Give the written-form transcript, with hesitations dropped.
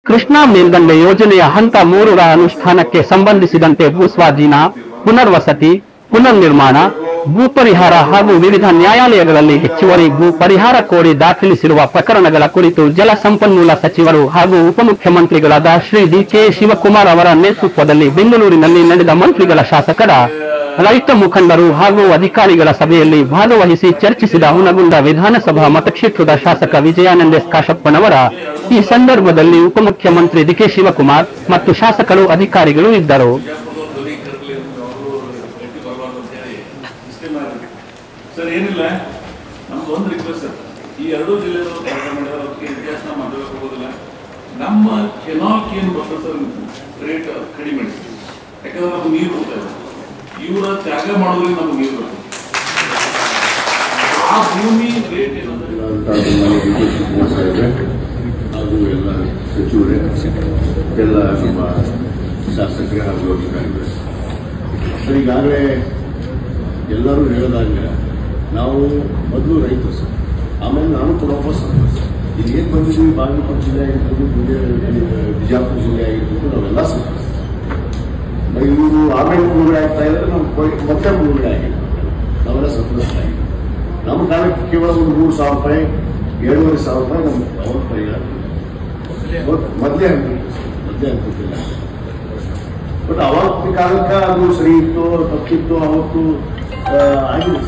ಕೃಷ್ಣಾ ಮೇಲ್ದಂಡೆ ಯೋಜನೆಯ ಹಂತ 3ರ ಅನುಷ್ಠಾನಕ್ಕೆ ಸಂಬಂಧಿಸಿದಂತೆ ಭೂಸ್ವಾಧೀನ, ಪುನರ್ವಸತಿ, ಪುನರ್ನಿರ್ಮಾಣ, ಭೂ ಪರಿಹಾರ ಹಾಗೂ ವಿವಿಧ ನ್ಯಾಯಾಲಯಗಳಲ್ಲಿ ಹೆಚ್ಚುವರಿ ಭೂ ಪರಿಹಾರ ಕೋರಿ ದಾಖಲಿಸಿರುವ ಪ್ರಕರಣಗಳ ಕುರಿತು ಜಲಸಂಪನ್ಮೂಲ ಸಚಿವರು ಹಾಗೂ ಉಪಮುಖ್ಯಮಂತ್ರಿಗಳಾದ ಶ್ರೀ ಡಿ.ಕೆ. ಶಿವಕುಮಾರ್ ಅವರ ನೇತೃತ್ವದಲ್ಲಿ ಬೆಂಗಳೂರಿನಲ್ಲಿ ನಡೆದ ಮಂತ್ರಿಗಳ, ಶಾಸಕರ, ರೈತ ಮುಖಂಡರು ಹಾಗೂ ಅಧಿಕಾರಿಗಳ ಸಭೆಯಲ್ಲಿ ಭಾಗವಹಿಸಿ ಚರ್ಚಿಸಿದ ಹುನಗುಂದ ವಿಧಾನಸಭಾ ಮತಕ್ಷೇತ್ರದ ಶಾಸಕ ವಿಜಯಾನಂದ ಎಸ್ ಕಾಶಪ್ಪನವರ ಈ ಸಂದರ್ಭದಲ್ಲಿ ಉಪಮುಖ್ಯಮಂತ್ರಿ ಡಿ.ಕೆ. ಶಿವಕುಮಾರ್ ಮತ್ತು ಶಾಸಕರು, ಅಧಿಕಾರಿಗಳು ಇದ್ದರು. ಸರ್, ಏನಿಲ್ಲ, ನಮ್ದು ಒಂದು ರಿಕ್ವೆಸ್ಟ್ ಸರ್, ಈ ಎರಡೂ ಜಿಲ್ಲೆಗಳು ಇತಿಹಾಸ ಮಾತಾಡಕ್ಕೆ ಹೋಗೋದಿಲ್ಲ. ನಮ್ಮ ಕೆನಾಲ್ಗೆ ಏನು ಬರ್ತದೆ ಸರ್, ರೇಟ್ ಕಡಿಮೆ, ಯಾಕಂದ್ರೆ ನಮ್ಗೆ ನೀರು ಹೋಗ್ತಾ ಇದೆ. ಇವರ ತ್ಯಾಗ ಮಾಡೋದ್ರಿಂದ ನಮ್ಗೆ ನೀರು ಬರ್ತದೆ. ಆ ಭೂಮಿ ರೇಟ್ ಏನಂದ್ರೆ ಹಾಗೂ ಎಲ್ಲ ಸಚಿವರೇ, ಎಲ್ಲ ನಮ್ಮ ಶಾಸಕರೇ ಹಾಗೂ ಅಧಿಕಾರಿಗಳು ಸರ್, ಈಗಾಗಲೇ ಎಲ್ಲರೂ ಹೇಳಿದಾಗ ನಾವು ಮೊದಲು ರೈತರು ಸರ್, ಆಮೇಲೆ ನಾನು ಕೂಡ ವಾಪಸ್ ಸರ್. ಈಗ ಏನು ಬಂದಿದ್ದೀವಿ, ಬಾಗಲಕೋಟೆ ಜಿಲ್ಲೆ ಆಗಿರ್ಬೋದು, ಬಿಜಾಪುರ ಜಿಲ್ಲೆ ಆಗಿರ್ಬೋದು, ನಾವೆಲ್ಲ ಸರ್. ಇವರು ಆಮೇಲೆ ಮುಳುಗಡೆ ಆಗ್ತಾ ಇದ್ದಾರೆ, ನಾವು ಮತ್ತೆ ಮುಳುಗಡೆ ಆಗಿಲ್ಲ, ನಾವೆಲ್ಲ ಸಂತೋಷ ಆಗಿದೆ. ನಮ್ಮ ಕಾಲಕ್ಕೆ ಕೇವಲ ಒಂದು 3,000 ರೂಪಾಯಿ, 7,500 ರೂಪಾಯಿ ನಮ್ಗೆ ಅವ್ರ ಪರಿಹಾರ ಮೊದಲೇ ಅನ್ಕೊತಿಲ್ಲ. ಬಟ್ ಅವತ್ತಿನ ಕಾಲಕ್ಕೆ ಅದು ಸರಿ ಇತ್ತು, ತಪ್ಪಿತ್ತು, ಅವತ್ತು ಆಗಿದೆ.